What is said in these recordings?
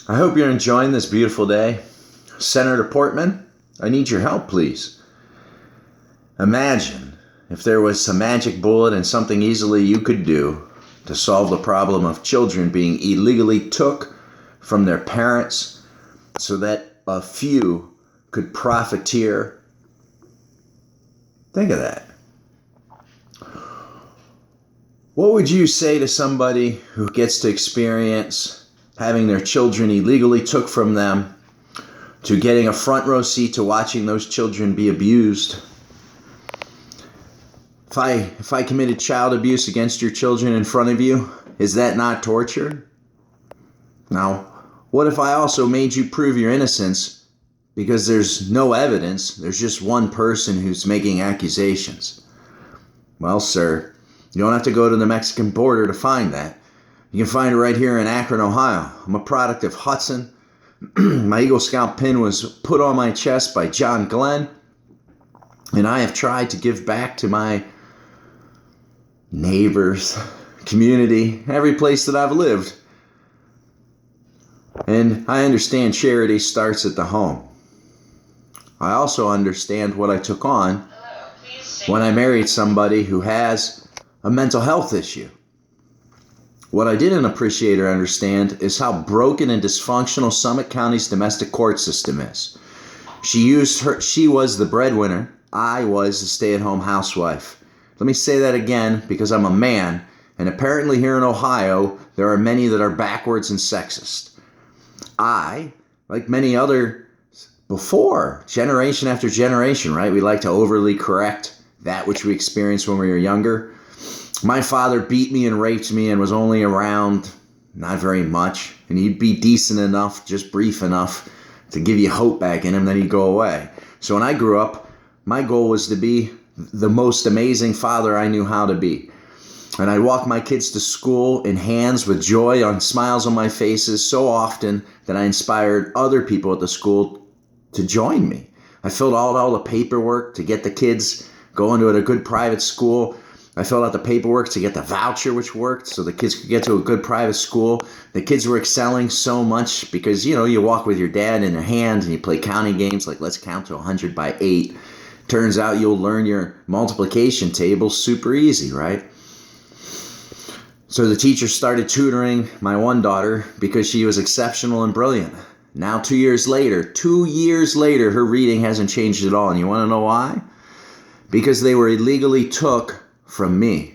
I hope you're enjoying this beautiful day. Senator Portman, I need your help, please. Imagine if there was some magic bullet and something easily you could do to solve the problem of children being illegally took from their parents so that a few could profiteer. Think of that. What would you say to somebody who gets to experience having their children illegally took from them, to getting a front row seat to watching those children be abused? If I committed child abuse against your children in front of you, is that not torture? Now, what if I also made you prove your innocence because there's no evidence, there's just one person who's making accusations? Well, sir, you don't have to go to the Mexican border to find that. You can find it right here in Akron, Ohio. I'm a product of Hudson. My Eagle Scout pin was put on my chest by John Glenn, and I have tried to give back to my neighbors, community, every place that I've lived. And I understand charity starts at the home. I also understand what I took on when I married somebody who has a mental health issue. What I didn't appreciate or understand is how broken and dysfunctional Summit County's domestic court system is. She was the breadwinner. I was the stay-at-home housewife. Let me say that again because I'm a man, and apparently here in Ohio, there are many that are backwards and sexist. I, like many other before, generation after generation, right? We like to overly correct that which we experienced when we were younger. My father beat me and raped me and was only around not very much. And he'd be decent enough, just brief enough to give you hope back in him, then he'd go away. So when I grew up, my goal was to be the most amazing father I knew how to be. And I'd walk my kids to school in hands with joy on smiles on my faces so often that I inspired other people at the school to join me. I filled out all the paperwork to get the kids going to a good private school. I filled out the paperwork to get the voucher, which worked, so the kids could get to a good private school. The kids were excelling so much because, you walk with your dad in your hand and you play counting games like let's count to 100 by 8. Turns out you'll learn your multiplication table super easy, right? So the teacher started tutoring my one daughter because she was exceptional and brilliant. Now 2 years later, her reading hasn't changed at all. And you want to know why? Because they were illegally took from me.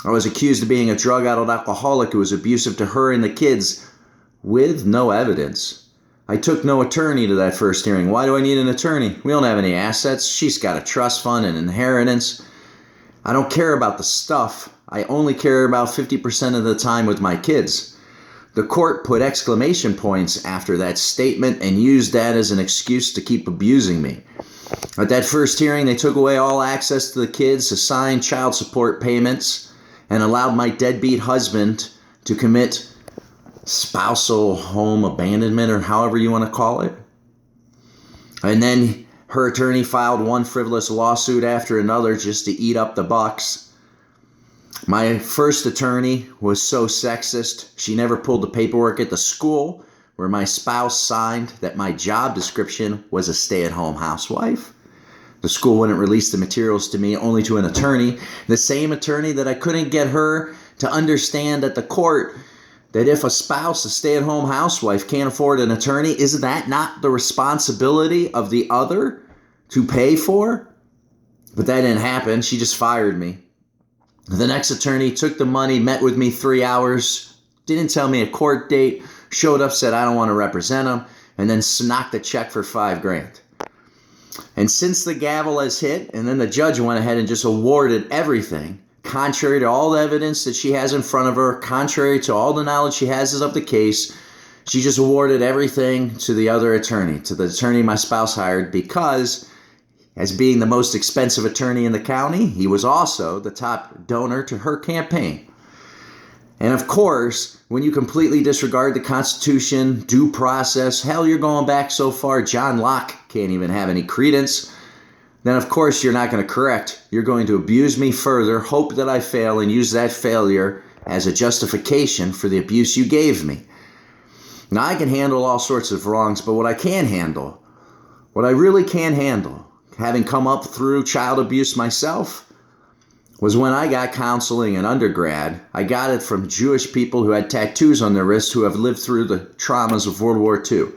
I was accused of being a drug-addled alcoholic who was abusive to her and the kids with no evidence. I took no attorney to that first hearing. Why do I need an attorney? We don't have any assets. She's got a trust fund and inheritance. I don't care about the stuff. I only care about 50% of the time with my kids. The court put exclamation points after that statement and used that as an excuse to keep abusing me. At that first hearing, they took away all access to the kids, assigned child support payments, and allowed my deadbeat husband to commit spousal home abandonment, or however you want to call it. And then her attorney filed one frivolous lawsuit after another just to eat up the bucks. My first attorney was so sexist, she never pulled the paperwork at the school where my spouse signed that my job description was a stay-at-home housewife. The school wouldn't release the materials to me, only to an attorney. The same attorney that I couldn't get her to understand at the court that if a spouse, a stay-at-home housewife, can't afford an attorney, is that not the responsibility of the other to pay for? But that didn't happen. She just fired me. The next attorney took the money, met with me 3 hours, didn't tell me a court date, showed up, said I don't want to represent him, and then knocked a check for $5,000. And since the gavel has hit, and then the judge went ahead and just awarded everything, contrary to all the evidence that she has in front of her, contrary to all the knowledge she has of the case, she just awarded everything to the other attorney, to the attorney my spouse hired, because as being the most expensive attorney in the county, he was also the top donor to her campaign. And of course, when you completely disregard the Constitution, due process, hell, you're going back so far, John Locke can't even have any credence, then of course you're not going to correct. You're going to abuse me further, hope that I fail, and use that failure as a justification for the abuse you gave me. Now, I can handle all sorts of wrongs, but what I really can handle, having come up through child abuse myself, was when I got counseling in undergrad. I got it from Jewish people who had tattoos on their wrists who have lived through the traumas of World War II.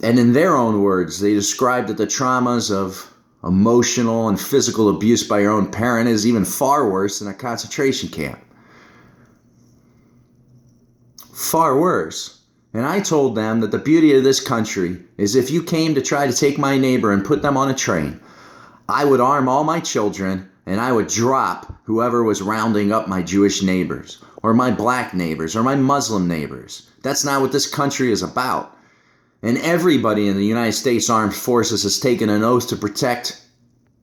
And in their own words, they described that the traumas of emotional and physical abuse by your own parent is even far worse than a concentration camp. Far worse. And I told them that the beauty of this country is if you came to try to take my neighbor and put them on a train, I would arm all my children and I would drop whoever was rounding up my Jewish neighbors or my black neighbors or my Muslim neighbors. That's not what this country is about. And everybody in the United States Armed Forces has taken an oath to protect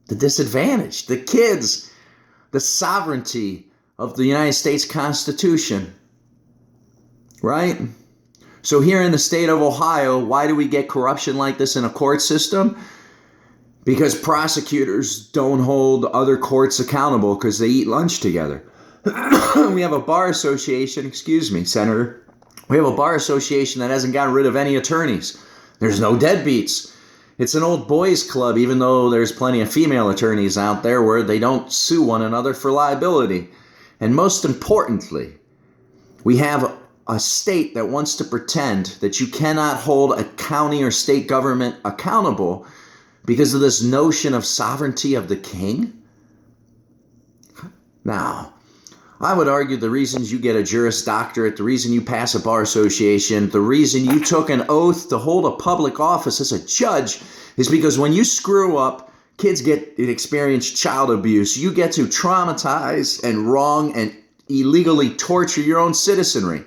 the disadvantaged, the kids, the sovereignty of the United States Constitution. Right? So here in the state of Ohio, why do we get corruption like this in a court system? Because prosecutors don't hold other courts accountable because they eat lunch together. We have a bar association, Senator. We have a bar association that hasn't gotten rid of any attorneys. There's no deadbeats. It's an old boys club, even though there's plenty of female attorneys out there where they don't sue one another for liability. And most importantly, we have a state that wants to pretend that you cannot hold a county or state government accountable because of this notion of sovereignty of the king. Now, I would argue the reasons you get a Juris Doctorate, the reason you pass a bar association, the reason you took an oath to hold a public office as a judge is because when you screw up, kids experience child abuse. You get to traumatize and wrong and illegally torture your own citizenry.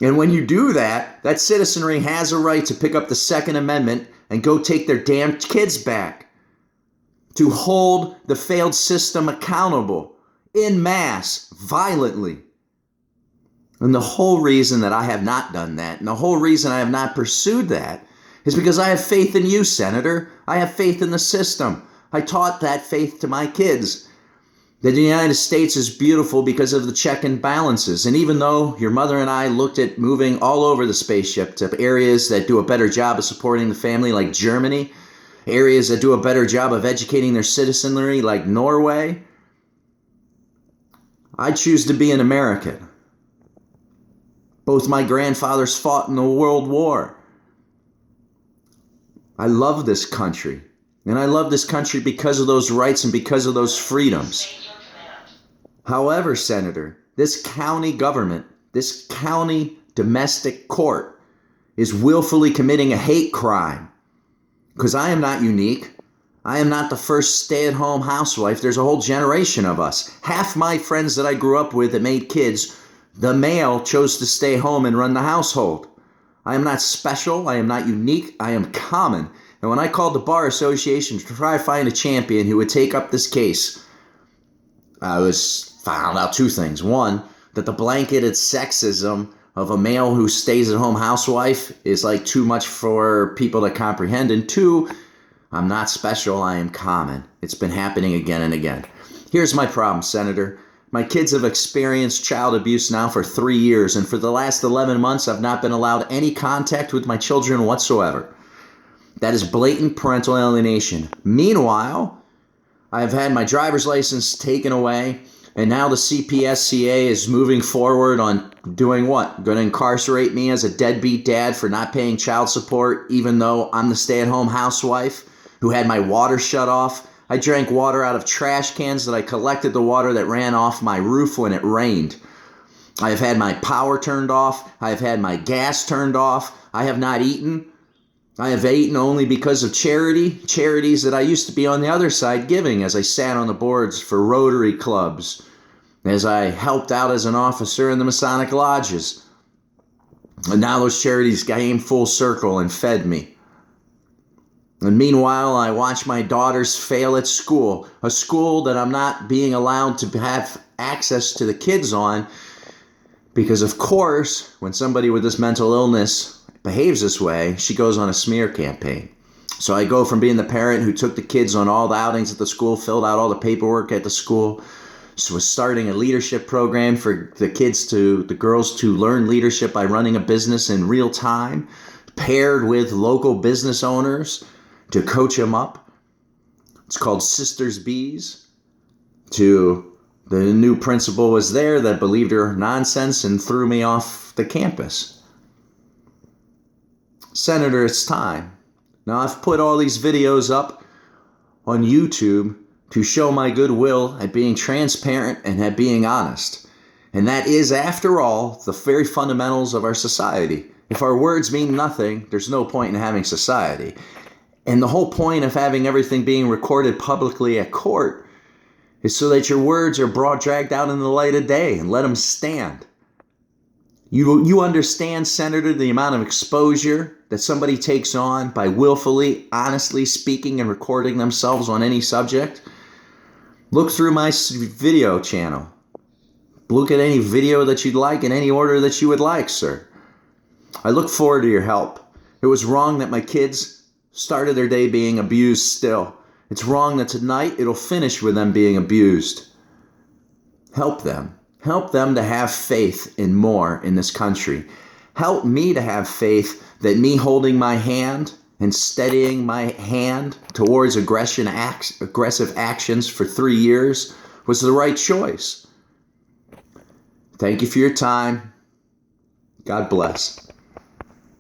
And when you do that, that citizenry has a right to pick up the Second Amendment and go take their damn kids back. To hold the failed system accountable en masse, violently. And the whole reason that I have not done that, and the whole reason I have not pursued that, is because I have faith in you, Senator. I have faith in the system. I taught that faith to my kids. That the United States is beautiful because of the check and balances. And even though your mother and I looked at moving all over the spaceship to areas that do a better job of supporting the family, like Germany, areas that do a better job of educating their citizenry, like Norway, I choose to be an American. Both my grandfathers fought in the World War. I love this country. And I love this country because of those rights and because of those freedoms. However, Senator, this county government, this county domestic court is willfully committing a hate crime. Because I am not unique. I am not the first stay-at-home housewife. There's a whole generation of us. Half my friends that I grew up with that made kids, the male chose to stay home and run the household. I am not special. I am not unique. I am common. And when I called the Bar Association to try to find a champion who would take up this case, I found out two things. One, that the blanketed sexism of a male who stays at home housewife is like too much for people to comprehend. And two, I'm not special. I am common. It's been happening again and again. Here's my problem, Senator. My kids have experienced child abuse now for 3 years, and for the last 11 months, I've not been allowed any contact with my children whatsoever. That is blatant parental alienation. Meanwhile, I've had my driver's license taken away, and now the CPSCA is moving forward on doing what? Going to incarcerate me as a deadbeat dad for not paying child support, even though I'm the stay-at-home housewife who had my water shut off. I drank water out of trash cans that I collected the water that ran off my roof when it rained. I have had my power turned off. I have had my gas turned off. I have not eaten. I have eaten only because of charities that I used to be on the other side giving as I sat on the boards for Rotary clubs, as I helped out as an officer in the Masonic lodges. And now those charities came full circle and fed me. And meanwhile, I watch my daughters fail at school, a school that I'm not being allowed to have access to the kids on, because of course, when somebody with this mental illness behaves this way, she goes on a smear campaign. So I go from being the parent who took the kids on all the outings at the school, filled out all the paperwork at the school, was starting a leadership program for the girls to learn leadership by running a business in real time, paired with local business owners to coach them up. It's called Sisters Bees. The new principal was there that believed her nonsense and threw me off the campus. Senator, it's time. Now, I've put all these videos up on YouTube to show my goodwill at being transparent and at being honest. And that is, after all, the very fundamentals of our society. If our words mean nothing, there's no point in having society. And the whole point of having everything being recorded publicly at court is so that your words are dragged out in the light of day and let them stand. You understand, Senator, the amount of exposure that somebody takes on by willfully, honestly speaking and recording themselves on any subject? Look through my video channel. Look at any video that you'd like in any order that you would like, sir. I look forward to your help. It was wrong that my kids started their day being abused still. It's wrong that tonight it'll finish with them being abused. Help them. Help them to have faith in more in this country. Help me to have faith that me holding my hand and steadying my hand towards aggressive actions for 3 years was the right choice. Thank you for your time. God bless.